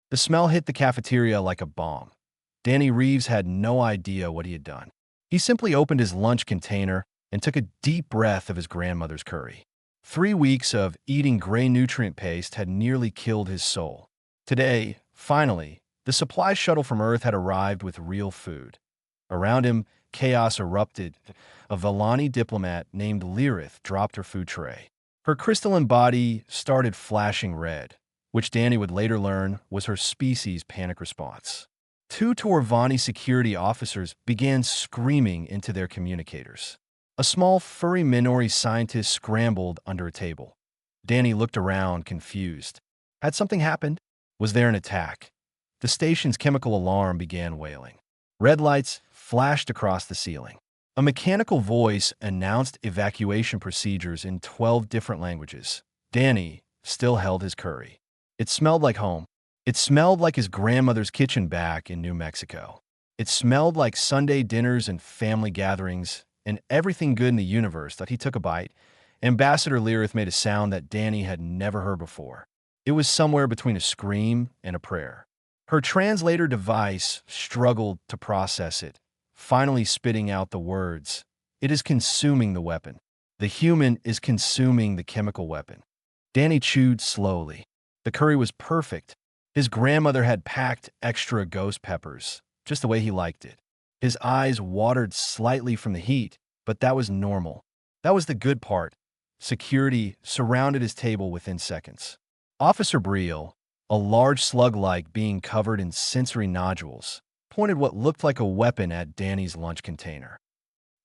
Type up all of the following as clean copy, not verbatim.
The smell hit the cafeteria like a bomb. Danny Reeves had no idea what he had done. He simply opened his lunch container and took a deep breath of his grandmother's curry. 3 weeks of eating gray nutrient paste had nearly killed his soul. Today, finally, the supply shuttle from Earth had arrived with real food. Around him, chaos erupted. A Vellani diplomat named Lyrith dropped her food tray. Her crystalline body started flashing red, which Danny would later learn was her species' panic response. Two Torvani security officers began screaming into their communicators. A small, furry Minori scientist scrambled under a table. Danny looked around, confused. Had something happened? Was there an attack? The station's chemical alarm began wailing. Red lights flashed across the ceiling. A mechanical voice announced evacuation procedures in 12 different languages. Danny still held his curry. It smelled like home. It smelled like his grandmother's kitchen back in New Mexico. It smelled like Sunday dinners and family gatherings and everything good in the universe that he took a bite. Ambassador Lyrith made a sound that Danny had never heard before. It was somewhere between a scream and a prayer. Her translator device struggled to process it, finally spitting out the words, "It is consuming the weapon. The human is consuming the chemical weapon." Danny chewed slowly. The curry was perfect. His grandmother had packed extra ghost peppers, just the way he liked it. His eyes watered slightly from the heat, but that was normal. That was the good part. Security surrounded his table within seconds. Officer Briel, a large slug-like being covered in sensory nodules, pointed what looked like a weapon at Danny's lunch container.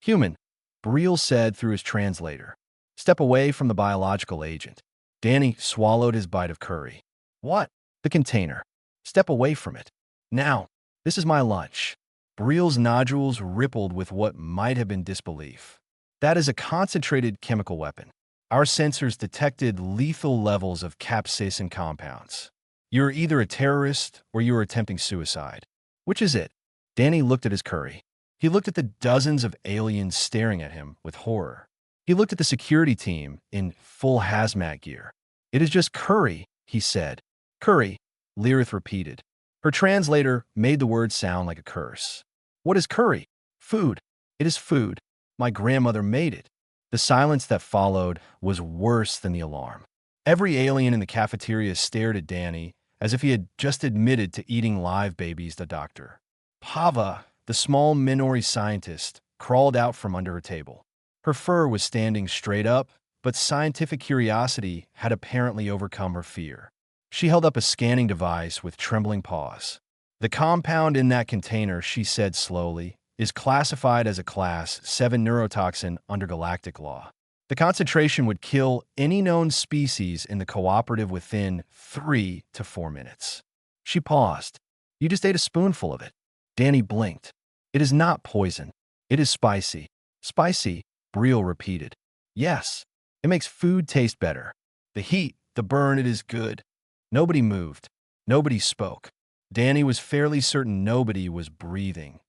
"Human," Briel said through his translator. "Step away from the biological agent." Danny swallowed his bite of curry. "What?" "The container. Step away from it. Now, this is my lunch." Briel's nodules rippled with what might have been disbelief. "That is a concentrated chemical weapon. Our sensors detected lethal levels of capsaicin compounds. You're either a terrorist or you are attempting suicide. Which is it?" Danny looked at his curry. He looked at the dozens of aliens staring at him with horror. He looked at the security team in full hazmat gear. "It is just curry," he said. "Curry," Lyrith repeated. Her translator made the word sound like a curse. "What is curry?" "Food. It is food. My grandmother made it." The silence that followed was worse than the alarm. Every alien in the cafeteria stared at Danny as if he had just admitted to eating live babies, the doctor. Pava, the small Minori scientist, crawled out from under her table. Her fur was standing straight up, but scientific curiosity had apparently overcome her fear. She held up a scanning device with trembling paws. "The compound in that container," she said slowly, "is classified as a Class 7 neurotoxin under galactic law. The concentration would kill any known species in the cooperative within 3 to 4 minutes." She paused. "You just ate a spoonful of it." Danny blinked. "It is not poison. It is spicy." "Spicy," Briel repeated. "Yes. It makes food taste better. The heat, the burn, it is good." Nobody moved. Nobody spoke. Danny was fairly certain nobody was breathing.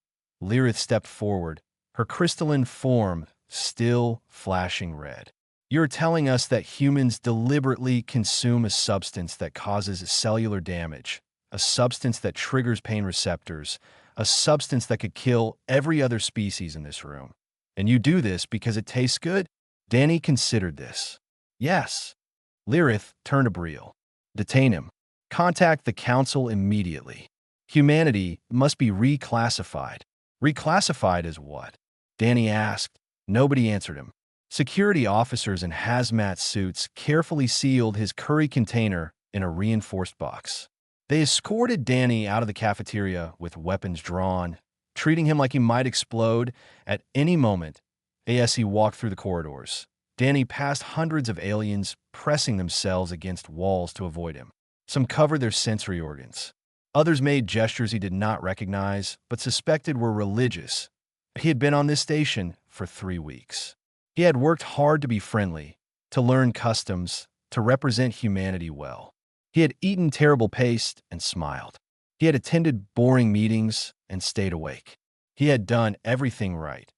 Lyrith stepped forward, her crystalline form still flashing red. "You're telling us that humans deliberately consume a substance that causes cellular damage, a substance that triggers pain receptors, a substance that could kill every other species in this room. And you do this because it tastes good?" Danny considered this. "Yes." Lyrith turned to Briel. "Detain him. Contact the council immediately. Humanity must be reclassified." "Reclassified as what?" Danny asked. Nobody answered him. Security officers in hazmat suits carefully sealed his curry container in a reinforced box. They escorted Danny out of the cafeteria with weapons drawn, treating him like he might explode at any moment as he walked through the corridors. Danny passed hundreds of aliens pressing themselves against walls to avoid him. Some covered their sensory organs. Others made gestures he did not recognize, but suspected were religious. He had been on this station for 3 weeks. He had worked hard to be friendly, to learn customs, to represent humanity well. He had eaten terrible paste and smiled. He had attended boring meetings and stayed awake. He had done everything right.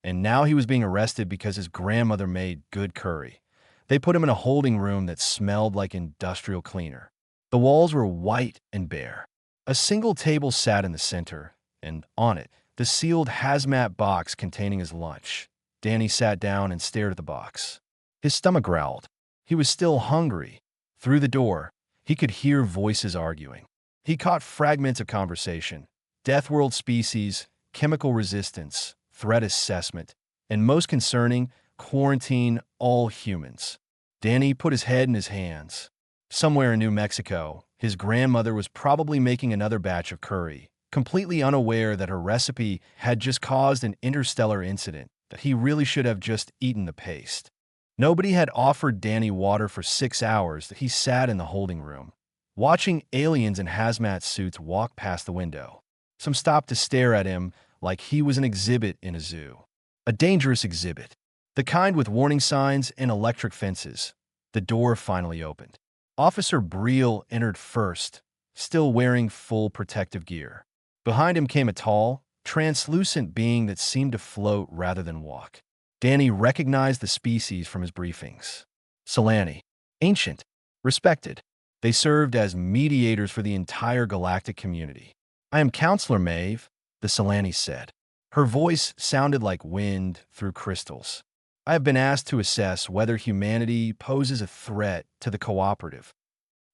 And now he was being arrested because his grandmother made good curry. They put him in a holding room that smelled like industrial cleaner. The walls were white and bare. A single table sat in the center, and on it, the sealed hazmat box containing his lunch. Danny sat down and stared at the box. His stomach growled. He was still hungry. Through the door, he could hear voices arguing. He caught fragments of conversation: Deathworld species, chemical resistance, threat assessment, and most concerning, quarantine all humans. Danny put his head in his hands. Somewhere in New Mexico, his grandmother was probably making another batch of curry, completely unaware that her recipe had just caused an interstellar incident, that he really should have just eaten the paste. Nobody had offered Danny water for 6 hours that he sat in the holding room, watching aliens in hazmat suits walk past the window. Some stopped to stare at him like he was an exhibit in a zoo. A dangerous exhibit. The kind with warning signs and electric fences. The door finally opened. Officer Breel entered first, still wearing full protective gear. Behind him came a tall, translucent being that seemed to float rather than walk. Danny recognized the species from his briefings. Solani. Ancient. Respected. They served as mediators for the entire galactic community. "I am Counselor Maeve," the Solani said. Her voice sounded like wind through crystals. "I have been asked to assess whether humanity poses a threat to the cooperative."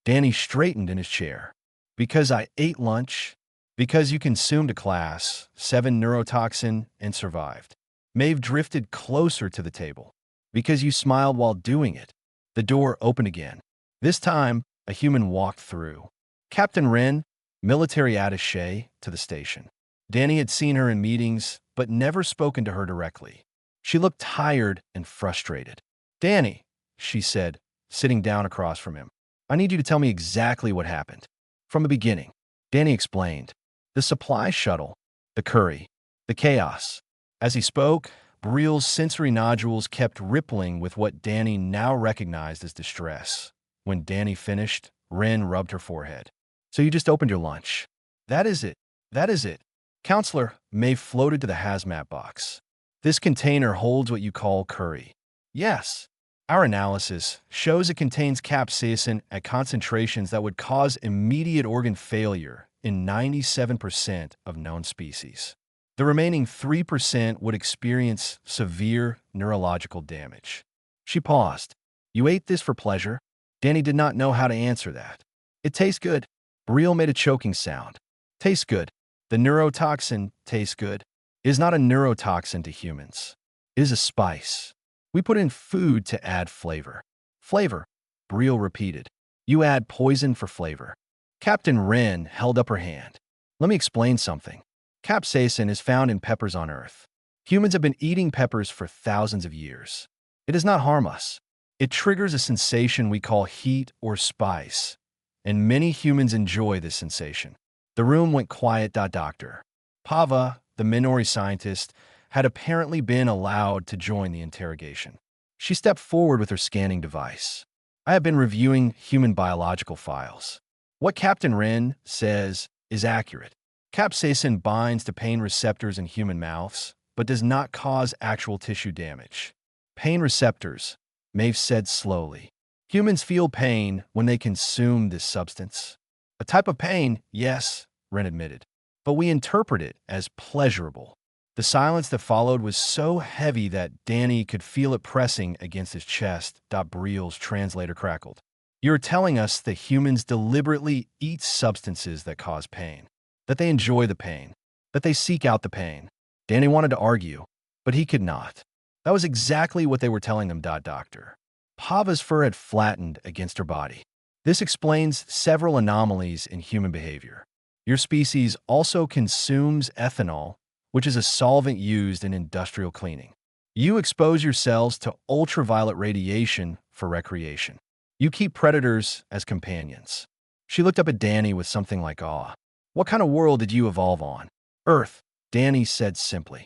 Danny straightened in his chair. "Because I ate lunch, because you consumed a class 7 neurotoxin and survived." Maeve drifted closer to the table. "Because you smiled while doing it." The door opened again. This time, a human walked through. Captain Wren, military attaché to the station. Danny had seen her in meetings, but never spoken to her directly. She looked tired and frustrated. "Danny," she said, sitting down across from him, "I need you to tell me exactly what happened. From the beginning." Danny explained. The supply shuttle, the curry, the chaos. As he spoke, Breel's sensory nodules kept rippling with what Danny now recognized as distress. When Danny finished, Wren rubbed her forehead. "So you just opened your lunch." "That is it. That is it." "Counselor," Maeve floated to the hazmat box. "This container holds what you call curry." "Yes. Our analysis shows it contains capsaicin at concentrations that would cause immediate organ failure in 97% of known species. The remaining 3% would experience severe neurological damage." She paused. "You ate this for pleasure?" Danny did not know how to answer that. "It tastes good." Breel made a choking sound. "Tastes good. The neurotoxin tastes good. It is not a neurotoxin to humans. It is a spice. We put in food to add flavor." "Flavor," Breel repeated. "You add poison for flavor." Captain Wren held up her hand. "Let me explain something. Capsaicin is found in peppers on Earth. Humans have been eating peppers for thousands of years. It does not harm us. It triggers a sensation we call heat or spice, and many humans enjoy this sensation." The room went quiet. Dr. Pava, the Minori scientist, had apparently been allowed to join the interrogation. She stepped forward with her scanning device. "I have been reviewing human biological files. What Captain Wren says is accurate. Capsaicin binds to pain receptors in human mouths, but does not cause actual tissue damage." "Pain receptors," Maeve said slowly. "Humans feel pain when they consume this substance." "A type of pain, yes," Wren admitted, "but we interpret it as pleasurable." The silence that followed was so heavy that Danny could feel it pressing against his chest. Breel's translator crackled. "You're telling us that humans deliberately eat substances that cause pain, that they enjoy the pain, that they seek out the pain." Danny wanted to argue, but he could not. That was exactly what they were telling them. Doctor Pava's fur had flattened against her body. "This explains several anomalies in human behavior. Your species also consumes ethanol, which is a solvent used in industrial cleaning. You expose yourselves to ultraviolet radiation for recreation. You keep predators as companions." She looked up at Danny with something like awe. "What kind of world did you evolve on?" "Earth," Danny said simply.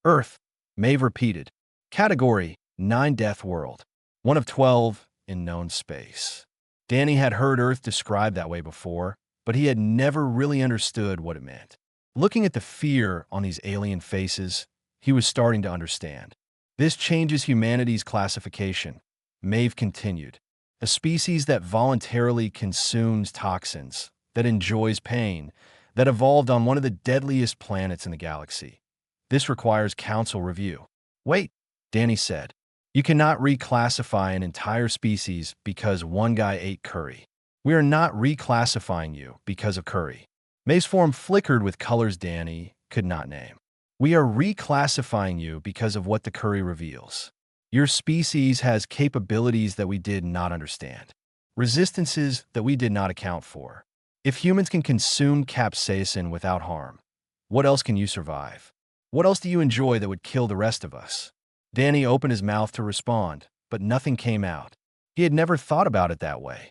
"Earth," Maeve repeated. "Category 9 Death World. 1 of 12 in known space." Danny had heard Earth described that way before, but he had never really understood what it meant. Looking at the fear on these alien faces, he was starting to understand. "This changes humanity's classification," Maeve continued. a species that voluntarily consumes toxins, that enjoys pain, that evolved on one of the deadliest planets in the galaxy. This requires council review. Wait, Danny said. You cannot reclassify an entire species because one guy ate curry. We are not reclassifying you because of curry. May's form flickered with colors Danny could not name. We are reclassifying you because of what the curry reveals. Your species has capabilities that we did not understand, resistances that we did not account for. If humans can consume capsaicin without harm, what else can you survive? What else do you enjoy that would kill the rest of us? Danny opened his mouth to respond, but nothing came out. He had never thought about it that way.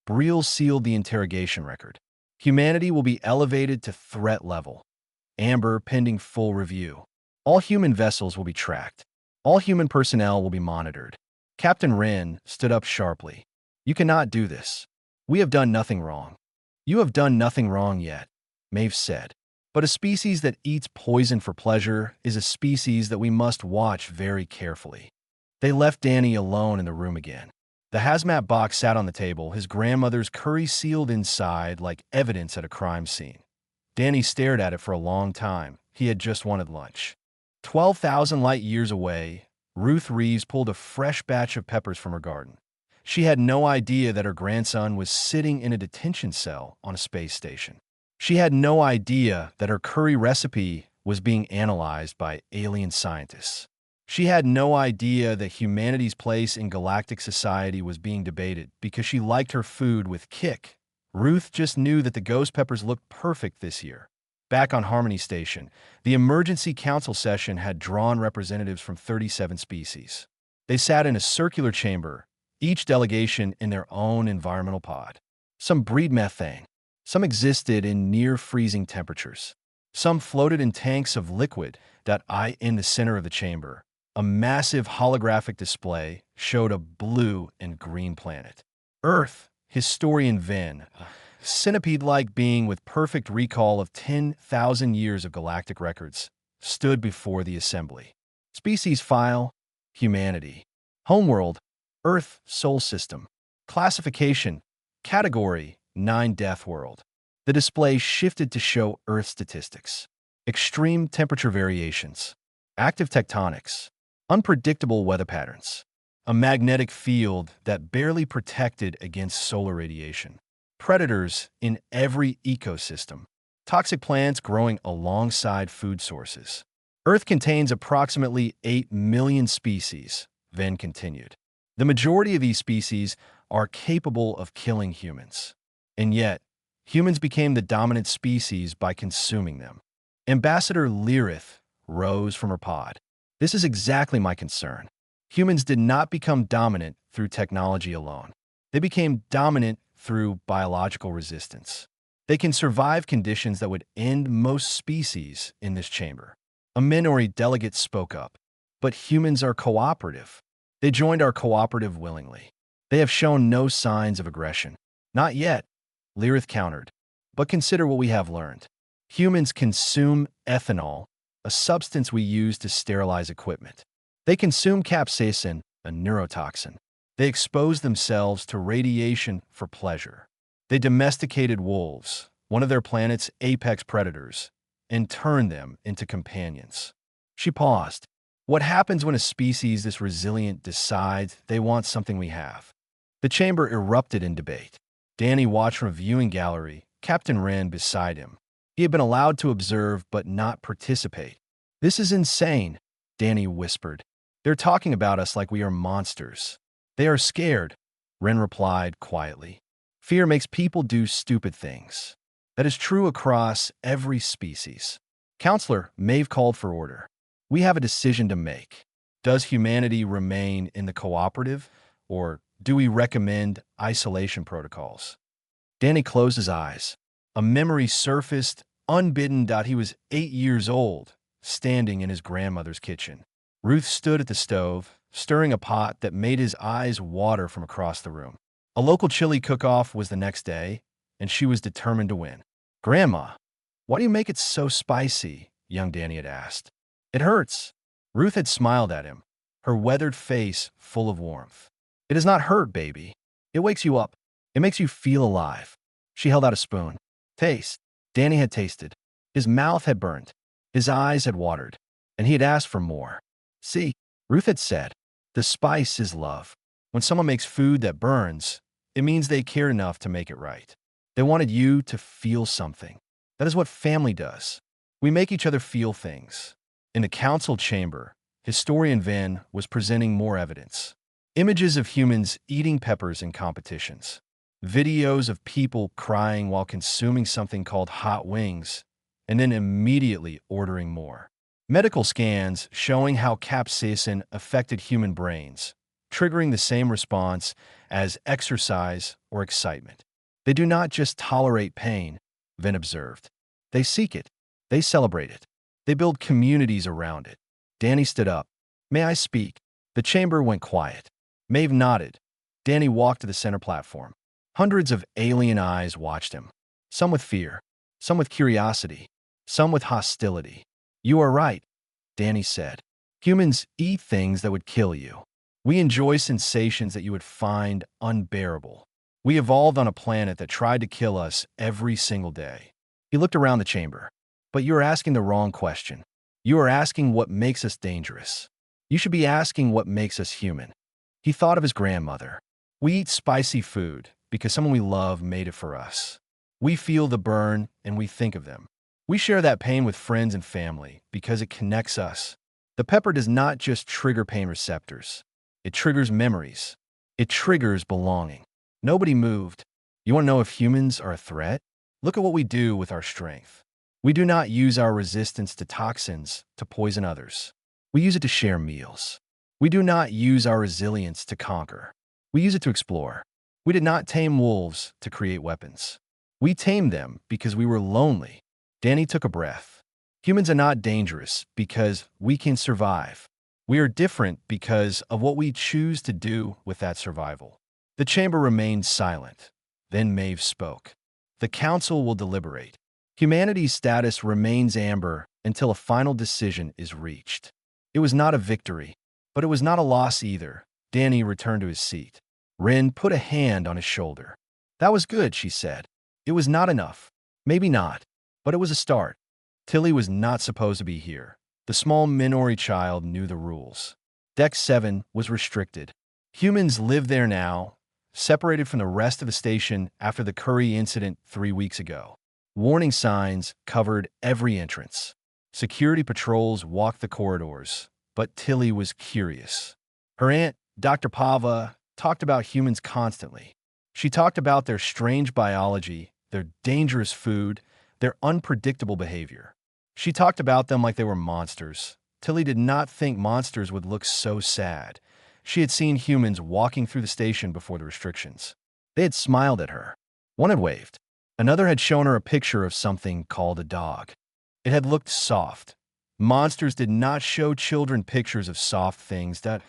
Breel sealed the interrogation record. Humanity will be elevated to threat level. Amber pending full review. All human vessels will be tracked. All human personnel will be monitored. Captain Wren stood up sharply. You cannot do this. We have done nothing wrong. You have done nothing wrong yet, Maeve said. But a species that eats poison for pleasure is a species that we must watch very carefully. They left Danny alone in the room again. The hazmat box sat on the table, his grandmother's curry sealed inside like evidence at a crime scene. Danny stared at it for a long time. He had just wanted lunch. 12,000 light years away, Ruth Reeves pulled a fresh batch of peppers from her garden. She had no idea that her grandson was sitting in a detention cell on a space station. She had no idea that her curry recipe was being analyzed by alien scientists. She had no idea that humanity's place in galactic society was being debated because she liked her food with kick. Ruth just knew that the ghost peppers looked perfect this year. Back on Harmony Station, the emergency council session had drawn representatives from 37 species. They sat in a circular chamber, each delegation in their own environmental pod. Some breed methane. Some existed in near-freezing temperatures. Some floated in tanks of liquid that in the center of the chamber. A massive holographic display showed a blue and green planet. Earth, historian Venn, a centipede-like being with perfect recall of 10,000 years of galactic records, stood before the assembly. Species file, humanity. Homeworld, Earth Sol System. Classification, category, 9 Death World. The display shifted to show Earth statistics. Extreme temperature variations. Active tectonics. Unpredictable weather patterns. A magnetic field that barely protected against solar radiation. Predators in every ecosystem. Toxic plants growing alongside food sources. Earth contains approximately 8 million species, Venn continued. The majority of these species are capable of killing humans. And yet, humans became the dominant species by consuming them. Ambassador Lyrith rose from her pod. This is exactly my concern. Humans did not become dominant through technology alone. They became dominant through biological resistance. They can survive conditions that would end most species in this chamber. A minority delegate spoke up. But humans are cooperative. They joined our cooperative willingly. They have shown no signs of aggression. Not yet, Lyrith countered. But consider what we have learned. Humans consume ethanol, a substance we use to sterilize equipment. They consume capsaicin, a neurotoxin. They expose themselves to radiation for pleasure. They domesticated wolves, one of their planet's apex predators, and turned them into companions. She paused. What happens when a species this resilient decides they want something we have? The chamber erupted in debate. Danny watched from a viewing gallery, Captain Wren beside him. He had been allowed to observe but not participate. This is insane, Danny whispered. They're talking about us like we are monsters. They are scared, Wren replied quietly. Fear makes people do stupid things. That is true across every species. Counselor, Maeve called for order. We have a decision to make. Does humanity remain in the cooperative, or do we recommend isolation protocols? Danny closed his eyes. A memory surfaced, unbidden. He was 8 years old, standing in his grandmother's kitchen. Ruth stood at the stove, stirring a pot that made his eyes water from across the room. A local chili cook-off was the next day, and she was determined to win. Grandma, why do you make it so spicy? Young Danny had asked. It hurts. Ruth had smiled at him, her weathered face full of warmth. It does not hurt, baby. It wakes you up. It makes you feel alive. She held out a spoon. Taste. Danny had tasted. His mouth had burned. His eyes had watered. And he had asked for more. See, Ruth had said, the spice is love. When someone makes food that burns, it means they care enough to make it right. They wanted you to feel something. That is what family does. We make each other feel things. In the council chamber, historian Van was presenting more evidence. Images of humans eating peppers in competitions. Videos of people crying while consuming something called hot wings, and then immediately ordering more. Medical scans showing how capsaicin affected human brains, triggering the same response as exercise or excitement. They do not just tolerate pain, Venn observed. They seek it. They celebrate it. They build communities around it. Danny stood up. May I speak? The chamber went quiet. Maeve nodded. Danny walked to the center platform. Hundreds of alien eyes watched him. Some with fear. Some with curiosity. Some with hostility. You are right, Danny said. Humans eat things that would kill you. We enjoy sensations that you would find unbearable. We evolved on a planet that tried to kill us every single day. He looked around the chamber. But you are asking the wrong question. You are asking what makes us dangerous. You should be asking what makes us human. He thought of his grandmother. We eat spicy food because someone we love made it for us. We feel the burn and we think of them. We share that pain with friends and family because it connects us. The pepper does not just trigger pain receptors. It triggers memories. It triggers belonging. Nobody moved. You want to know if humans are a threat? Look at what we do with our strength. We do not use our resistance to toxins to poison others. We use it to share meals. We do not use our resilience to conquer. We use it to explore. We did not tame wolves to create weapons. We tamed them because we were lonely. Danny took a breath. Humans are not dangerous because we can survive. We are different because of what we choose to do with that survival. The chamber remained silent. Then Maeve spoke. The council will deliberate. Humanity's status remains amber until a final decision is reached. It was not a victory, but it was not a loss either. Danny returned to his seat. Rin put a hand on his shoulder. That was good, she said. It was not enough. Maybe not, but it was a start. Tilly was not supposed to be here. The small Minori child knew the rules. Deck 7 was restricted. Humans live there now, separated from the rest of the station after the Curry incident 3 weeks ago. Warning signs covered every entrance. Security patrols walked the corridors, but Tilly was curious. Her aunt, Dr. Pava, talked about humans constantly. She talked about their strange biology, their dangerous food, their unpredictable behavior. She talked about them like they were monsters. Tilly did not think monsters would look so sad. She had seen humans walking through the station before the restrictions. They had smiled at her. One had waved. Another had shown her a picture of something called a dog. It had looked soft. Monsters did not show children pictures of soft things that,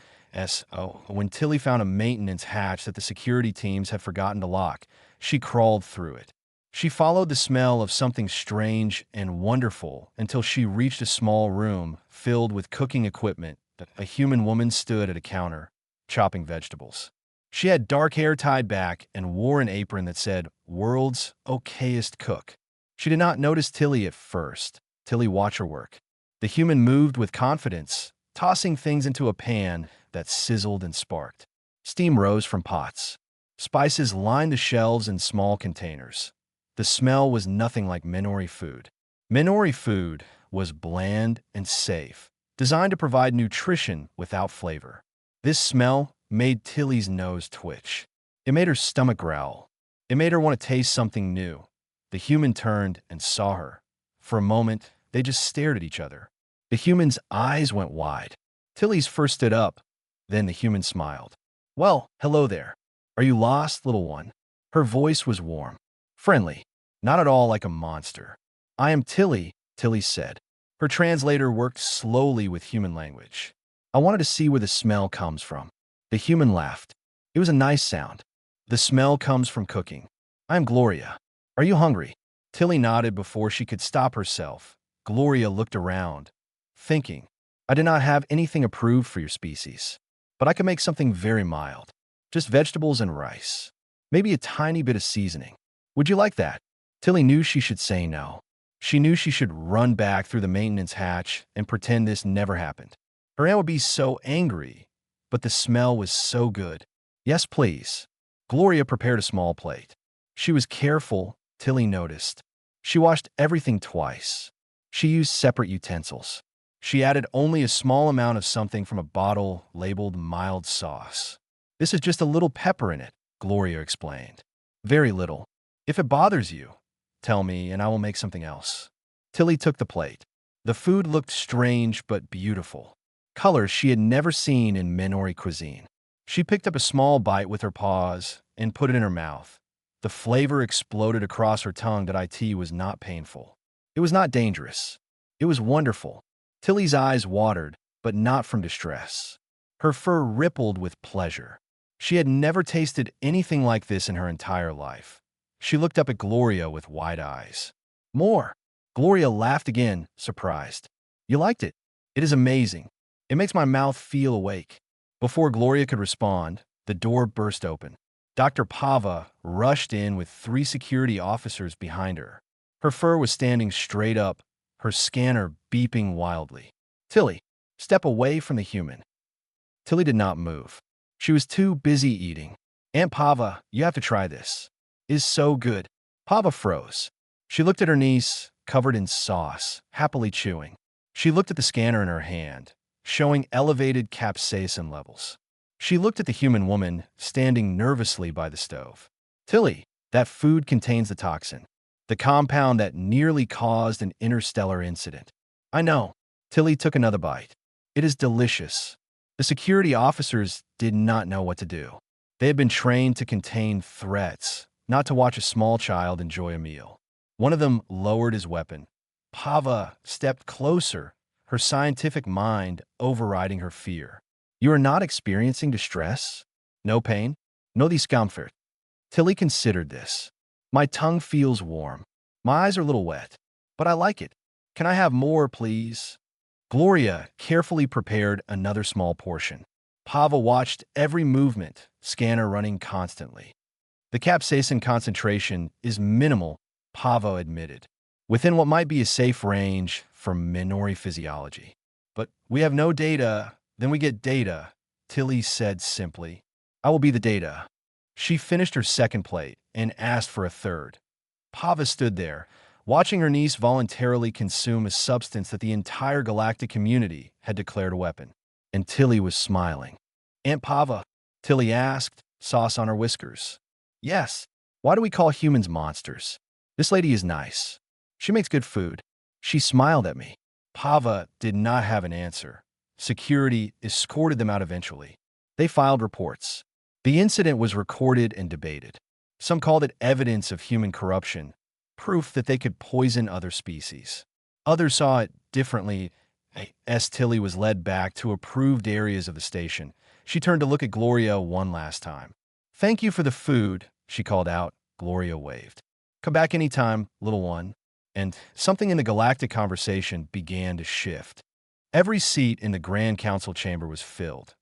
when Tilly found a maintenance hatch that the security teams had forgotten to lock, she crawled through it. She followed the smell of something strange and wonderful until she reached a small room filled with cooking equipment. A human woman stood at a counter, chopping vegetables. She had dark hair tied back and wore an apron that said, "World's Okayest Cook." She did not notice Tilly at first. Tilly watched her work. The human moved with confidence, tossing things into a pan that sizzled and sparked. Steam rose from pots. Spices lined the shelves in small containers. The smell was nothing like Minori food. Minori food was bland and safe, designed to provide nutrition without flavor. This smell made Tilly's nose twitch. It made her stomach growl. It made her want to taste something new. The human turned and saw her. For a moment, they just stared at each other. The human's eyes went wide. Tilly's first stood up. Then the human smiled. Well, hello there. Are you lost, little one? Her voice was warm, friendly, not at all like a monster. I am Tilly, Tilly said. Her translator worked slowly with human language. I wanted to see where the smell comes from. The human laughed. It was a nice sound. The smell comes from cooking. I am Gloria. Are you hungry? Tilly nodded before she could stop herself. Gloria looked around, thinking, I did not have anything approved for your species, but I could make something very mild. Just vegetables and rice. Maybe a tiny bit of seasoning. Would you like that? Tilly knew she should say no. She knew she should run back through the maintenance hatch and pretend this never happened. Her aunt would be so angry, but the smell was so good. Yes, please. Gloria prepared a small plate. She was careful, Tilly noticed. She washed everything twice. She used separate utensils. She added only a small amount of something from a bottle labeled mild sauce. This is just a little pepper in it, Gloria explained. Very little. If it bothers you, tell me and I will make something else. Tilly took the plate. The food looked strange but beautiful. Colors she had never seen in Minori cuisine. She picked up a small bite with her paws and put it in her mouth. The flavor exploded across her tongue that it was not painful. It was not dangerous. It was wonderful. Tilly's eyes watered, but not from distress. Her fur rippled with pleasure. She had never tasted anything like this in her entire life. She looked up at Gloria with wide eyes. More. Gloria laughed again, surprised. You liked it? It is amazing. It makes my mouth feel awake. Before Gloria could respond, the door burst open. Dr. Pava rushed in with 3 security officers behind her. Her fur was standing straight up, her scanner beeping wildly. Tilly, step away from the human. Tilly did not move. She was too busy eating. Aunt Pava, you have to try this. It is so good. Pava froze. She looked at her niece, covered in sauce, happily chewing. She looked at the scanner in her hand, showing elevated capsaicin levels. She looked at the human woman standing nervously by the stove. Tilly, that food contains the toxin, the compound that nearly caused an interstellar incident. I know. Tilly took another bite. It is delicious. The security officers did not know what to do. They had been trained to contain threats, not to watch a small child enjoy a meal. One of them lowered his weapon. Pava stepped closer, her scientific mind overriding her fear. You are not experiencing distress? No pain? No discomfort? Tilly considered this. My tongue feels warm. My eyes are a little wet, but I like it. Can I have more, please? Gloria carefully prepared another small portion. Pava watched every movement, scanner running constantly. The capsaicin concentration is minimal, Pava admitted, within what might be a safe range for Minori physiology. But we have no data. Then we get data, Tilly said simply. I will be the data. She finished her second plate and asked for a third. Pava stood there, watching her niece voluntarily consume a substance that the entire galactic community had declared a weapon. And Tilly was smiling. Aunt Pava, Tilly asked, sauce on her whiskers. Yes. Why do we call humans monsters? This lady is nice. She makes good food. She smiled at me. Pava did not have an answer. Security escorted them out eventually. They filed reports. The incident was recorded and debated. Some called it evidence of human corruption, proof that they could poison other species. Others saw it differently. As Tilly was led back to approved areas of the station, she turned to look at Gloria one last time. Thank you for the food, she called out. Gloria waved. Come back anytime, little one. And something in the galactic conversation began to shift. Every seat in the Grand Council chamber was filled.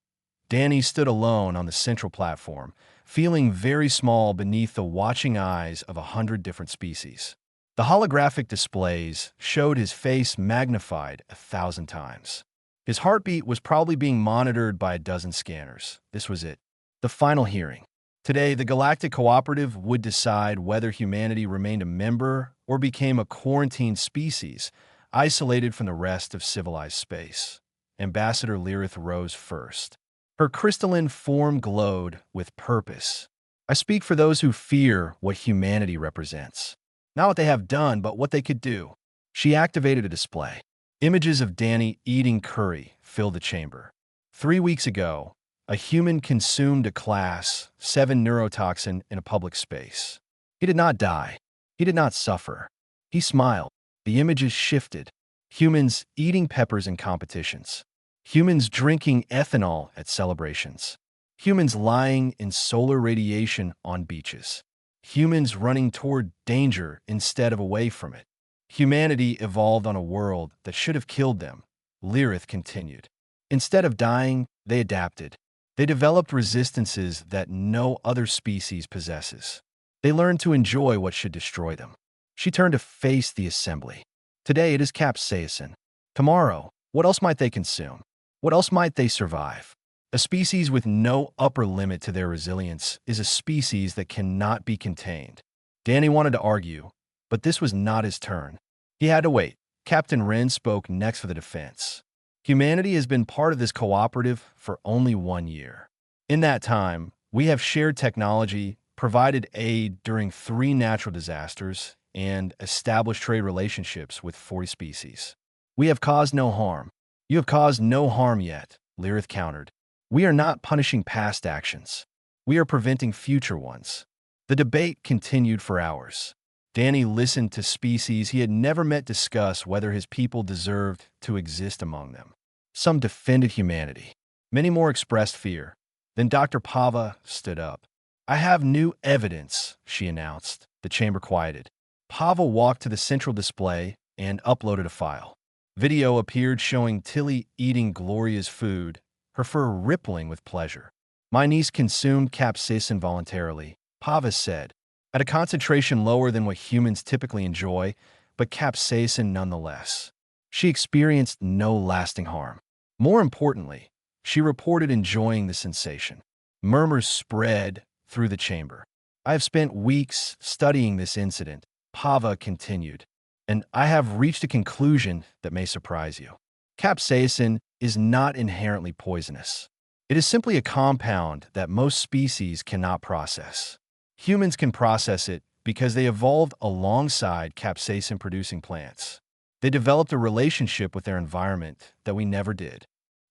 Danny stood alone on the central platform, feeling very small beneath the watching eyes of 100 different species. The holographic displays showed his face magnified 1,000 times. His heartbeat was probably being monitored by a dozen scanners. This was it. The final hearing. Today, the Galactic Cooperative would decide whether humanity remained a member or became a quarantined species, isolated from the rest of civilized space. Ambassador Lyrith rose first. Her crystalline form glowed with purpose. I speak for those who fear what humanity represents. Not what they have done, but what they could do. She activated a display. Images of Danny eating curry filled the chamber. 3 weeks ago, a human consumed a Class 7 neurotoxin in a public space. He did not die. He did not suffer. He smiled. The images shifted. Humans eating peppers in competitions. Humans drinking ethanol at celebrations. Humans lying in solar radiation on beaches. Humans running toward danger instead of away from it. Humanity evolved on a world that should have killed them, Lyrith continued. Instead of dying, they adapted. They developed resistances that no other species possesses. They learned to enjoy what should destroy them. She turned to face the assembly. Today it is capsaicin. Tomorrow, what else might they consume? What else might they survive? A species with no upper limit to their resilience is a species that cannot be contained. Danny wanted to argue, but this was not his turn. He had to wait. Captain Wren spoke next for the defense. Humanity has been part of this cooperative for only 1 year. In that time, we have shared technology, provided aid during 3 natural disasters, and established trade relationships with 40 species. We have caused no harm. You have caused no harm yet, Lyrith countered. We are not punishing past actions. We are preventing future ones. The debate continued for hours. Danny listened to species he had never met discuss whether his people deserved to exist among them. Some defended humanity. Many more expressed fear. Then Dr. Pava stood up. I have new evidence, she announced. The chamber quieted. Pava walked to the central display and uploaded a file. Video appeared showing Tilly eating Gloria's food, her fur rippling with pleasure. My niece consumed capsaicin voluntarily, Pava said, at a concentration lower than what humans typically enjoy, but capsaicin nonetheless. She experienced no lasting harm. More importantly, she reported enjoying the sensation. Murmurs spread through the chamber. I have spent weeks studying this incident, Pava continued, and I have reached a conclusion that may surprise you. Capsaicin is not inherently poisonous. It is simply a compound that most species cannot process. Humans can process it because they evolved alongside capsaicin-producing plants. They developed a relationship with their environment that we never did.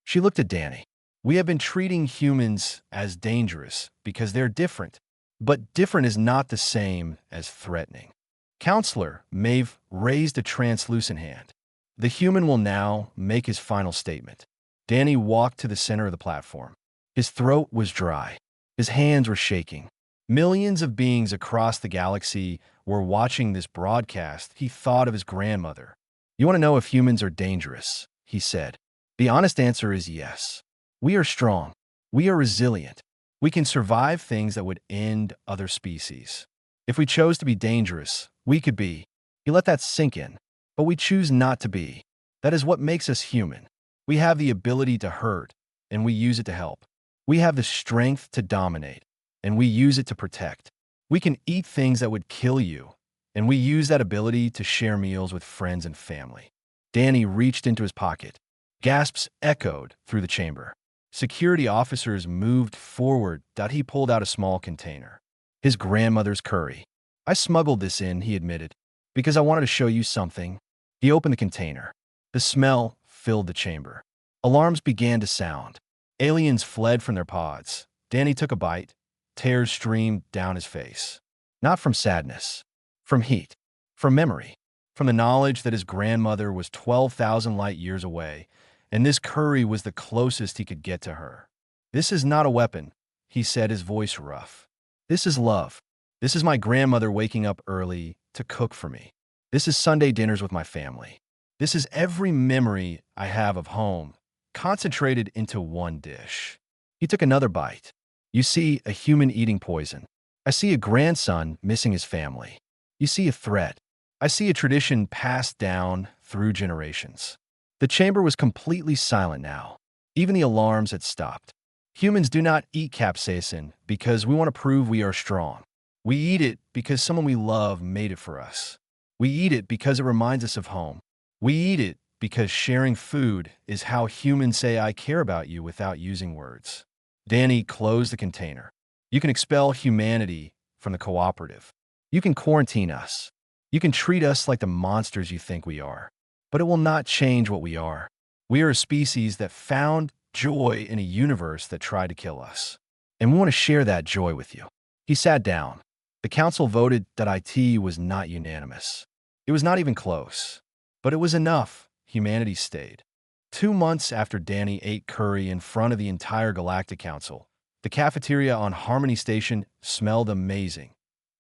She looked at Danny. We have been treating humans as dangerous because they're different, but different is not the same as threatening. Counselor Maeve raised a translucent hand. The human will now make his final statement. Danny walked to the center of the platform. His throat was dry. His hands were shaking. Millions of beings across the galaxy were watching this broadcast. He thought of his grandmother. You want to know if humans are dangerous, he said. The honest answer is yes. We are strong. We are resilient. We can survive things that would end other species. If we chose to be dangerous, we could be. He let that sink in. But we choose not to be. That is what makes us human. We have the ability to hurt, and we use it to help. We have the strength to dominate, and we use it to protect. We can eat things that would kill you, and we use that ability to share meals with friends and family. Danny reached into his pocket. Gasps echoed through the chamber. Security officers moved forward. He pulled out a small container. His grandmother's curry. I smuggled this in, he admitted, because I wanted to show you something. He opened the container. The smell filled the chamber. Alarms began to sound. Aliens fled from their pods. Danny took a bite. Tears streamed down his face. Not from sadness. From heat. From memory. From the knowledge that his grandmother was 12,000 light years away, and this curry was the closest he could get to her. This is not a weapon, he said, his voice rough. This is love. This is my grandmother waking up early to cook for me. This is Sunday dinners with my family. This is every memory I have of home, concentrated into one dish. He took another bite. You see a human eating poison. I see a grandson missing his family. You see a threat. I see a tradition passed down through generations. The chamber was completely silent now. Even the alarms had stopped. Humans do not eat capsaicin because we want to prove we are strong. We eat it because someone we love made it for us. We eat it because it reminds us of home. We eat it because sharing food is how humans say I care about you without using words. Danny closed the container. You can expel humanity from the cooperative. You can quarantine us. You can treat us like the monsters you think we are. But it will not change what we are. We are a species that found joy in a universe that tried to kill us. And we want to share that joy with you. He sat down. The council voted that IT was not unanimous. It was not even close. But it was enough. Humanity stayed. 2 months after Danny ate curry in front of the entire Galactic Council, the cafeteria on Harmony Station smelled amazing.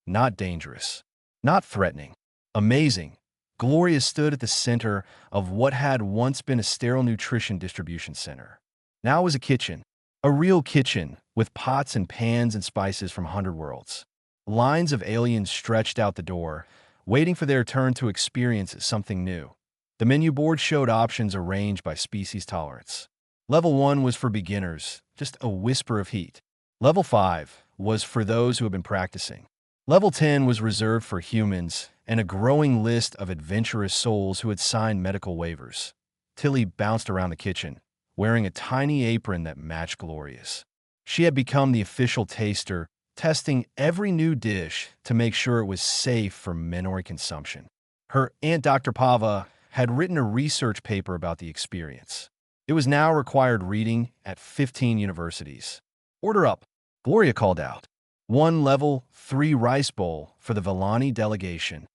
Not dangerous. Not threatening. Amazing. Gloria stood at the center of what had once been a sterile nutrition distribution center. Now it was a kitchen. A real kitchen with pots and pans and spices from 100 worlds. Lines of aliens stretched out the door, waiting for their turn to experience something new. The menu board showed options arranged by species tolerance. Level 1 was for beginners, just a whisper of heat. Level 5 was for those who have been practicing. Level 10 was reserved for humans and a growing list of adventurous souls who had signed medical waivers. Tilly bounced around the kitchen, wearing a tiny apron that matched Gloria's. She had become the official taster, testing every new dish to make sure it was safe for minority consumption. Her aunt, Dr. Pava, had written a research paper about the experience. It was now required reading at 15 universities. "Order up," Gloria called out. One level 3 rice bowl for the Villani delegation.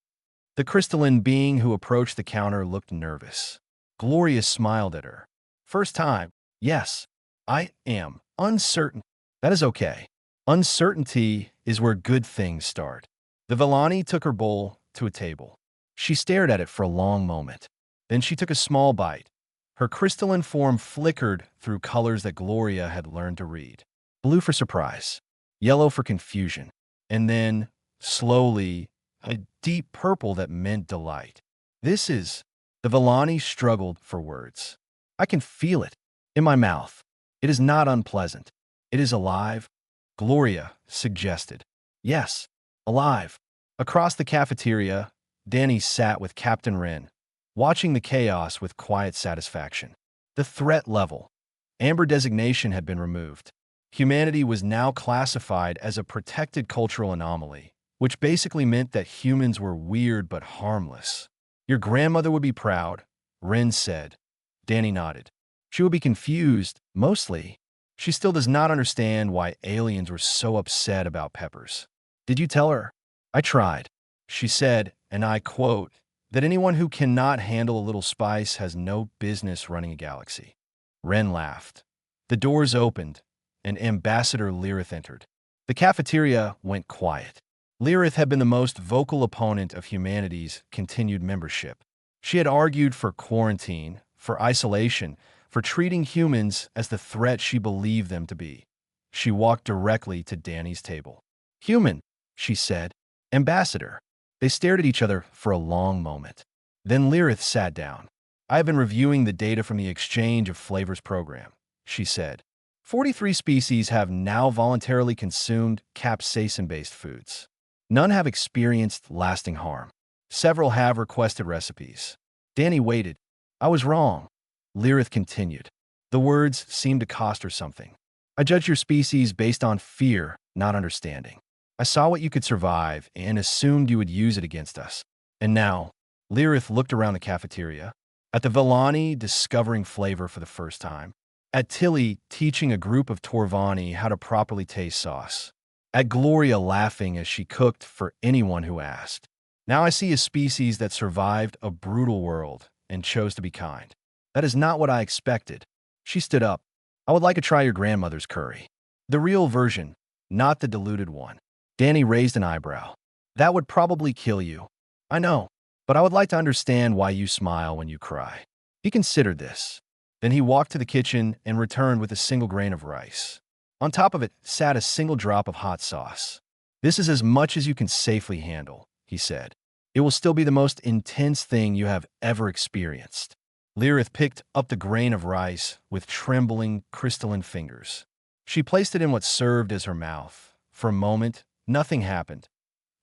The crystalline being who approached the counter looked nervous. Gloria smiled at her. "First time. Yes, I am uncertain." "That is okay. Uncertainty is where good things start." The Villani took her bowl to a table. She stared at it for a long moment. Then she took a small bite. Her crystalline form flickered through colors that Gloria had learned to read. Blue for surprise, yellow for confusion, and then, slowly, a deep purple that meant delight. "This is—" The Villani struggled for words. "I can feel it in my mouth. It is not unpleasant. It is alive," Gloria suggested. "Yes, alive." Across the cafeteria, Danny sat with Captain Wren, watching the chaos with quiet satisfaction. The threat level. Amber designation had been removed. Humanity was now classified as a protected cultural anomaly, which basically meant that humans were weird but harmless. "Your grandmother would be proud," Wren said. Danny nodded. "She would be confused, mostly. She still does not understand why aliens were so upset about peppers." "Did you tell her?" "I tried. She said, and I quote, that anyone who cannot handle a little spice has no business running a galaxy." Wren laughed. The doors opened, and Ambassador Lyrith entered. The cafeteria went quiet. Lyrith had been the most vocal opponent of humanity's continued membership. She had argued for quarantine, for isolation, for treating humans as the threat she believed them to be. She walked directly to Danny's table. "Human," she said. "Ambassador." They stared at each other for a long moment. Then Lyrith sat down. "I have been reviewing the data from the Exchange of Flavors program," she said. 43 species have now voluntarily consumed capsaicin-based foods. None have experienced lasting harm. Several have requested recipes. Danny waited. "I was wrong," Lyrith continued. The words seemed to cost her something. "I judged your species based on fear, not understanding. I saw what you could survive and assumed you would use it against us. And now," Lyrith looked around the cafeteria, at the Villani discovering flavor for the first time, at Tilly teaching a group of Torvani how to properly taste sauce, at Gloria laughing as she cooked for anyone who asked. "Now I see a species that survived a brutal world and chose to be kind. That is not what I expected." She stood up. "I would like to try your grandmother's curry. The real version, not the diluted one." Danny raised an eyebrow. "That would probably kill you." "I know, but I would like to understand why you smile when you cry." He considered this. Then he walked to the kitchen and returned with a single grain of rice. On top of it sat a single drop of hot sauce. "This is as much as you can safely handle," he said. "It will still be the most intense thing you have ever experienced." Lyrith picked up the grain of rice with trembling, crystalline fingers. She placed it in what served as her mouth. For a moment, nothing happened.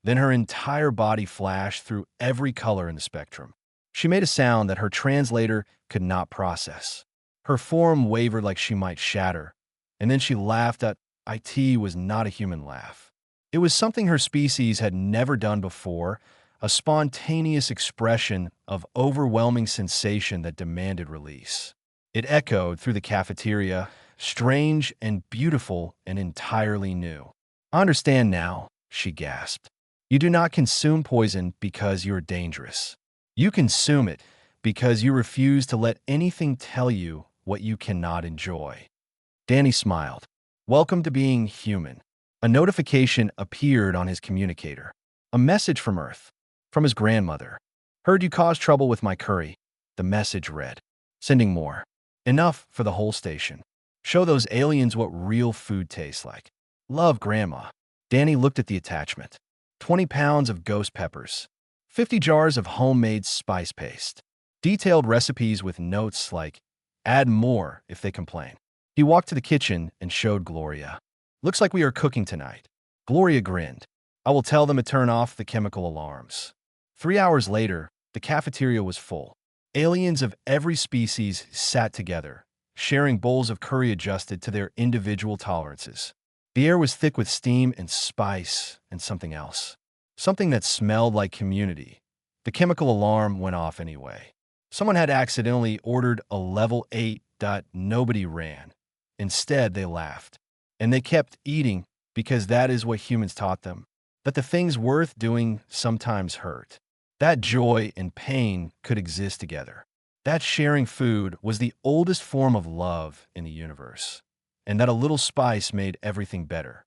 Then her entire body flashed through every color in the spectrum. She made a sound that her translator could not process. Her form wavered like she might shatter, and then she laughed at it was not a human laugh. It was something her species had never done before, a spontaneous expression of overwhelming sensation that demanded release. It echoed through the cafeteria, strange and beautiful and entirely new. "I understand now," she gasped. "You do not consume poison because you're dangerous. You consume it because you refuse to let anything tell you what you cannot enjoy." Danny smiled. "Welcome to being human." A notification appeared on his communicator. A message from Earth. From his grandmother. "Heard you caused trouble with my curry." The message read. "Sending more. Enough for the whole station." Show those aliens what real food tastes like. Love, Grandma. Danny looked at the attachment. 20 pounds of ghost peppers. 50 jars of homemade spice paste. Detailed recipes with notes like, add more if they complain. He walked to the kitchen and showed Gloria. Looks like we are cooking tonight. Gloria grinned. I will tell them to turn off the chemical alarms. 3 hours later, the cafeteria was full. Aliens of every species sat together, sharing bowls of curry adjusted to their individual tolerances. The air was thick with steam and spice and something else. Something that smelled like community. The chemical alarm went off anyway. Someone had accidentally ordered a level 8. Nobody ran. Instead, they laughed. And they kept eating because that is what humans taught them. That the things worth doing sometimes hurt. That joy and pain could exist together. That sharing food was the oldest form of love in the universe. And that a little spice made everything better.